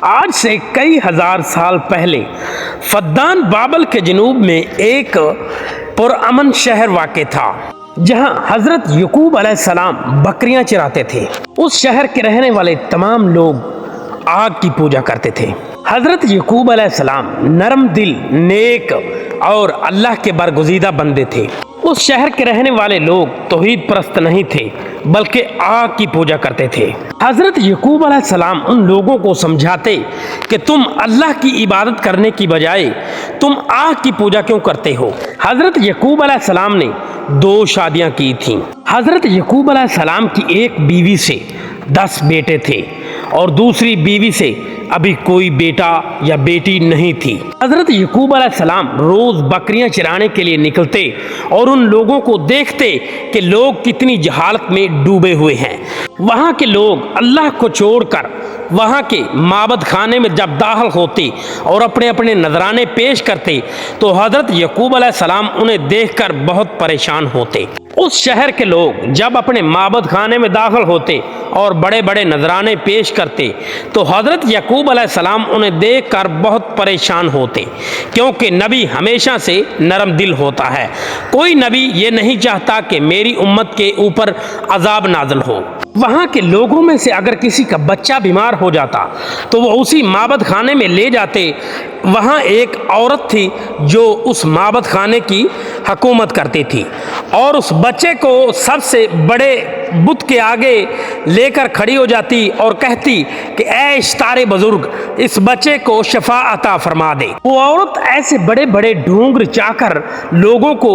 آج سے کئی ہزار سال پہلے فدان بابل کے جنوب میں ایک پرامن شہر واقع تھا جہاں حضرت یعقوب علیہ السلام بکریاں چراتے تھے۔ اس شہر کے رہنے والے تمام لوگ آگ کی پوجا کرتے تھے۔ حضرت یعقوب علیہ السلام نرم دل، نیک اور اللہ کے برگزیدہ بندے تھے۔ اس شہر کے رہنے والے لوگ توحید پرست نہیں تھے بلکہ آگ کی پوجا کرتے تھے۔ حضرت یعقوب علیہ السلام ان لوگوں کو سمجھاتے کہ تم اللہ کی عبادت کرنے کی بجائے تم آگ کی پوجا کیوں کرتے ہو۔ حضرت یعقوب علیہ السلام نے 2 شادیاں کی تھیں۔ حضرت یعقوب علیہ السلام کی ایک بیوی سے 10 بیٹے تھے اور دوسری بیوی سے ابھی کوئی بیٹا یا بیٹی نہیں تھی۔ حضرت یعقوب علیہ السلام روز بکریاں چرانے کے لیے نکلتے اور ان لوگوں کو دیکھتے کہ لوگ کتنی جہالت میں ڈوبے ہوئے ہیں۔ وہاں کے لوگ اللہ کو چھوڑ کر وہاں کے معبد خانے میں جب داخل ہوتے اور اپنے اپنے نذرانے پیش کرتے تو حضرت یعقوب علیہ السلام انہیں دیکھ کر بہت پریشان ہوتے۔ اس شہر کے لوگ جب اپنے معبد خانے میں داخل ہوتے اور بڑے بڑے نذرانے پیش کرتے تو حضرت یعقوب علیہ السلام انہیں دیکھ کر بہت پریشان ہوتے، کیونکہ نبی ہمیشہ سے نرم دل ہوتا ہے۔ کوئی نبی یہ نہیں چاہتا کہ میری امت کے اوپر عذاب نازل ہو۔ وہاں کے لوگوں میں سے اگر کسی کا بچہ بیمار ہو جاتا تو وہ اسی معبد خانے میں لے جاتے۔ وہاں ایک عورت تھی جو اس معبد خانے کی حکومت کرتی تھی اور اس بچے کو سب سے بڑے بت کے آگے لے کر کھڑی ہو جاتی اور کہتی کہ اے اشتار بزرگ، اس بچے کو شفا عطا فرما دے۔ وہ عورت ایسے بڑے بڑے ڈھونگ رچا کر لوگوں کو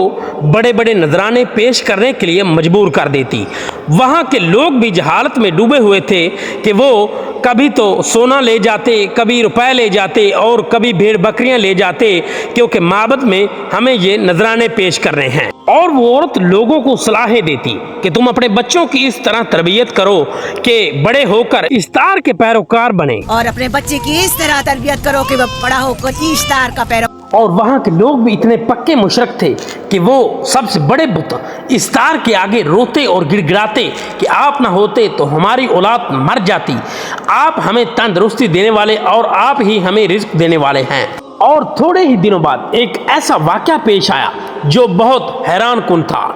بڑے بڑے نذرانے پیش کرنے کے لیے مجبور کر دیتی۔ وہاں کے لوگ بھی جہالت میں ڈوبے ہوئے تھے کہ وہ کبھی تو سونا لے جاتے، کبھی روپے لے جاتے اور کبھی بھیڑ بکریاں لے جاتے، کیونکہ معبد میں ہمیں یہ نذرانے پیش کرنے ہیں۔ اور وہ عورت لوگوں کو صلاحیں دیتی کہ تم اپنے بچوں کی اس طرح تربیت کرو کہ بڑے ہو کر اشتار کے پیروکار بنے، اور اپنے بچے کی اس طرح تربیت کرو کہ وہ بڑا ہو کر اشتار کا پیروکار۔ اور وہاں کے لوگ بھی اتنے پکے مشرک تھے کہ وہ سب سے بڑے بت اشتار کے آگے روتے اور گڑ گڑاتے کہ آپ نہ ہوتے تو ہماری اولاد مر جاتی، آپ ہمیں تندرستی دینے والے اور آپ ہی ہمیں رزق دینے والے ہیں۔ اور تھوڑے ہی دنوں بعد ایک ایسا واقعہ پیش آیا جو بہت حیران کن تھا،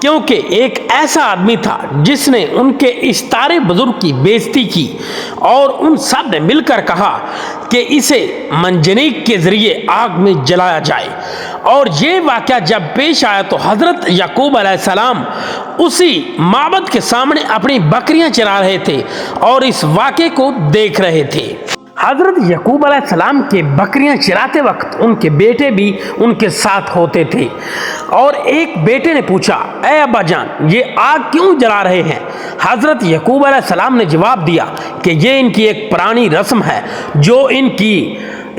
کیونکہ ایک ایسا آدمی تھا جس نے ان کے اشتار بزرگ کی بےزتی کی اور ان سب نے مل کر کہا کہ اسے منجنیق کے ذریعے آگ میں جلایا جائے۔ اور یہ واقعہ جب پیش آیا تو حضرت یعقوب علیہ السلام اسی معبد کے سامنے اپنی بکریاں چرا رہے تھے اور اس واقعے کو دیکھ رہے تھے۔ حضرت یعقوب علیہ السلام کے بکریاں چراتے وقت ان کے بیٹے بھی ان کے ساتھ ہوتے تھے، اور ایک بیٹے نے پوچھا، اے ابا جان، یہ آگ کیوں جلا رہے ہیں؟ حضرت یعقوب علیہ السلام نے جواب دیا کہ یہ ان کی ایک پرانی رسم ہے، جو ان کی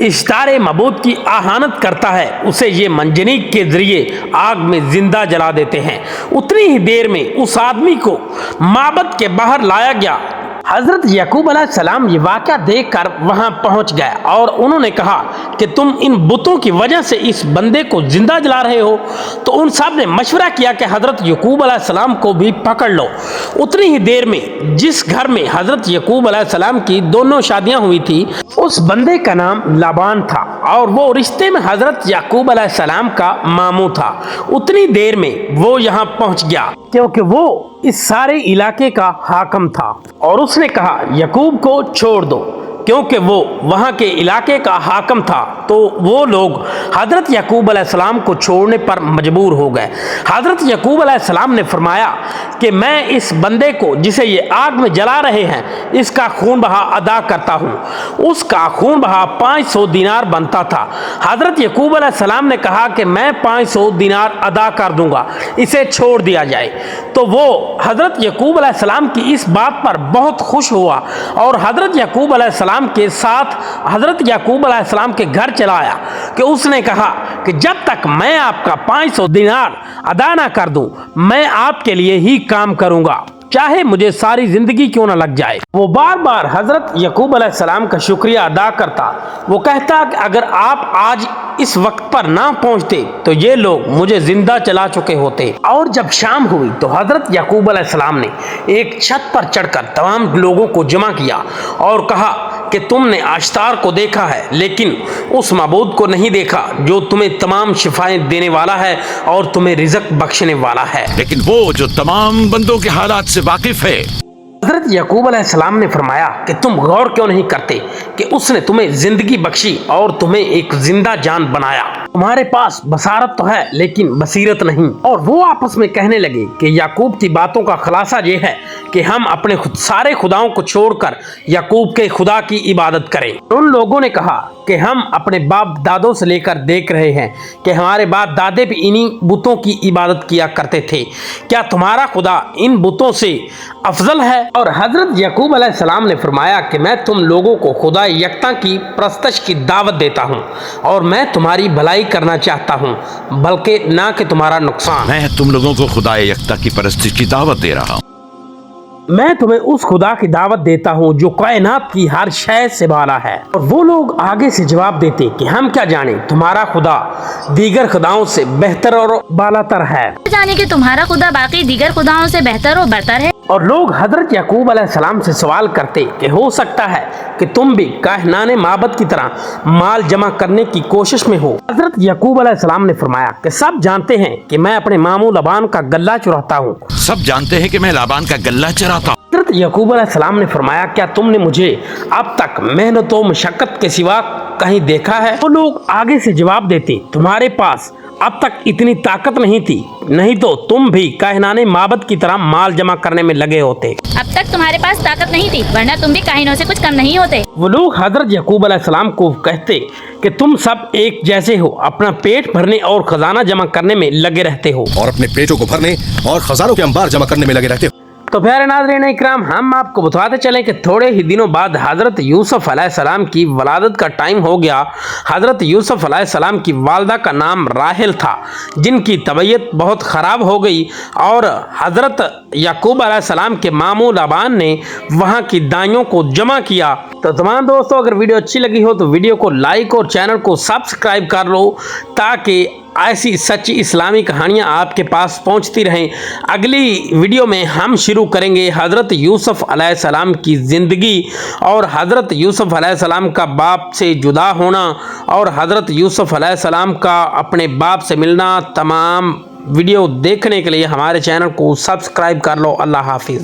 اشتار معبود کی اہانت کرتا ہے اسے یہ منجنیق کے ذریعے آگ میں زندہ جلا دیتے ہیں۔ اتنی ہی دیر میں اس آدمی کو معبد کے باہر لایا گیا۔ حضرت یعقوب علیہ السلام یہ واقعہ دیکھ کر وہاں پہنچ گئے اور انہوں نے کہا کہ تم ان بتوں کی وجہ سے اس بندے کو زندہ جلا رہے ہو۔ تو ان سب نے مشورہ کیا کہ حضرت یعقوب علیہ السلام کو بھی پکڑ لو۔ اتنی ہی دیر میں جس گھر میں حضرت یعقوب علیہ السلام کی 2 شادیاں ہوئی تھی اس بندے کا نام لابان تھا اور وہ رشتے میں حضرت یعقوب علیہ السلام کا ماموں تھا۔ اتنی دیر میں وہ یہاں پہنچ گیا کیونکہ وہ اس سارے علاقے کا حاکم تھا، اور اس نے کہا یعقوب کو چھوڑ دو، کیونکہ وہ وہاں کے علاقے کا حاکم تھا۔ تو وہ لوگ حضرت یعقوب علیہ السلام کو چھوڑنے پر مجبور ہو گئے۔ حضرت یعقوب علیہ السلام نے فرمایا کہ میں اس بندے کو جسے یہ آگ میں جلا رہے ہیں اس کا خون بہا ادا کرتا ہوں۔ اس کا خون بہا 500 دینار بنتا تھا۔ حضرت یعقوب علیہ السلام نے کہا کہ میں 500 دینار ادا کر دوں گا، اسے چھوڑ دیا جائے۔ تو وہ حضرت یعقوب علیہ السلام کی اس بات پر بہت خوش ہوا اور حضرت یعقوب علیہ السلام کے ساتھ حضرت یعقوب علیہ السلام کے گھر چلا آیا کہ اس نے کہا کہ جب تک میں آپ کا 500 دینار ادا نہ کر دوں میں آپ کے لیے ہی کام کروں گا، چاہے مجھے ساری زندگی کیوں نہ لگ جائے۔ وہ بار بار حضرت یعقوب علیہ السلام کا شکریہ ادا کرتا۔ وہ کہتا کہ اگر آپ آج اس وقت پر نہ پہنچتے تو یہ لوگ مجھے زندہ چلا چکے ہوتے۔ اور جب شام ہوئی تو حضرت یعقوب علیہ السلام نے ایک چھت پر چڑھ کر تمام لوگوں کو جمع کیا اور کہا کہ تم نے اشتار کو دیکھا ہے لیکن اس معبود کو نہیں دیکھا جو تمہیں تمام شفائیں دینے والا ہے اور تمہیں رزق بخشنے والا ہے، لیکن وہ جو تمام بندوں کے حالات سے واقف ہے۔ حضرت یعقوب علیہ السلام نے فرمایا کہ تم غور کیوں نہیں کرتے کہ اس نے تمہیں زندگی بخشی اور تمہیں ایک زندہ جان بنایا، تمہارے پاس بصارت تو ہے لیکن بصیرت نہیں۔ اور وہ آپس میں کہنے لگے کہ یعقوب کی باتوں کا خلاصہ یہ ہے کہ ہم اپنے سارے خداؤں کو چھوڑ کر یعقوب کے خدا کی عبادت کریں۔ ان لوگوں نے کہا کہ ہم اپنے باپ دادوں سے لے کر دیکھ رہے ہیں کہ ہمارے باپ دادے بھی انہی بتوں کی عبادت کیا کرتے تھے، کیا تمہارا خدا ان بتوں سے افضل ہے؟ اور حضرت یعقوب علیہ السلام نے فرمایا کہ میں تم لوگوں کو خدا یکتا کی پرستش کی دعوت دیتا ہوں اور میں تمہاری بھلائی کرنا چاہتا ہوں بلکہ نہ کہ تمہارا نقصان۔ میں تم لوگوں کو خدا یکتا کی پرستش کی دعوت دے رہا ہوں۔ میں تمہیں اس خدا کی دعوت دیتا ہوں جو کائنات کی ہر شے سے بالا ہے۔ اور وہ لوگ آگے سے جواب دیتے کہ ہم کیا جانیں، تمہارا خدا دیگر خداؤں سے بہتر اور بالاتر ہے۔ جانے کہ تمہارا خدا باقی دیگر خداؤں سے بہتر و برتر ہے۔ اور لوگ حضرت یعقوب علیہ السلام سے سوال کرتے کہ ہو سکتا ہے کہ تم بھی کاہنان معبد کی طرح مال جمع کرنے کی کوشش میں ہو۔ حضرت یعقوب علیہ السلام نے فرمایا کہ سب جانتے ہیں کہ میں اپنے ماموں لبان کا غلہ چراتا ہوں۔ سب جانتے ہیں کہ میں لابان کا غلہ چراتا ہوں۔ حضرت یعقوب علیہ السلام نے فرمایا کیا تم نے مجھے اب تک محنت و مشقت کے سوا کہیں دیکھا ہے؟ وہ لوگ آگے سے جواب دیتے تمہارے پاس اب تک اتنی طاقت نہیں تھی، نہیں تو تم بھی کاہنان معبد کی طرح مال جمع کرنے میں لگے ہوتے۔ اب تک تمہارے پاس طاقت نہیں تھی ورنہ تم بھی کاہنوں سے کچھ کم نہیں ہوتے۔ وہ لوگ حضرت یعقوب علیہ السلام کو کہتے کہ تم سب ایک جیسے ہو، اپنا پیٹ بھرنے اور خزانہ جمع کرنے میں لگے رہتے ہو۔ اور اپنے پیٹوں کو بھرنے اور خزانوں کے انبار جمع کرنے میں لگے رہتے ہو۔ تو پیارے ناظرین اکرام، ہم آپ کو بتاتے چلیں کہ تھوڑے ہی دنوں بعد حضرت یوسف علیہ السلام کی ولادت کا ٹائم ہو گیا۔ حضرت یوسف علیہ السلام کی والدہ کا نام راحل تھا، جن کی طبیعت بہت خراب ہو گئی اور حضرت یعقوب علیہ السلام کے ماموں لابان نے وہاں کی دائیوں کو جمع کیا۔ تو تمام دوستوں، اگر ویڈیو اچھی لگی ہو تو ویڈیو کو لائک اور چینل کو سبسکرائب کر لو تاکہ ایسی سچی اسلامی کہانیاں آپ کے پاس پہنچتی رہیں۔ اگلی ویڈیو میں ہم شروع کریں گے حضرت یوسف علیہ السلام کی زندگی اور حضرت یوسف علیہ السلام کا باپ سے جدا ہونا اور حضرت یوسف علیہ السلام کا اپنے باپ سے ملنا۔ تمام ویڈیو دیکھنے کے لیے ہمارے چینل کو سبسکرائب کر لو۔ اللہ حافظ۔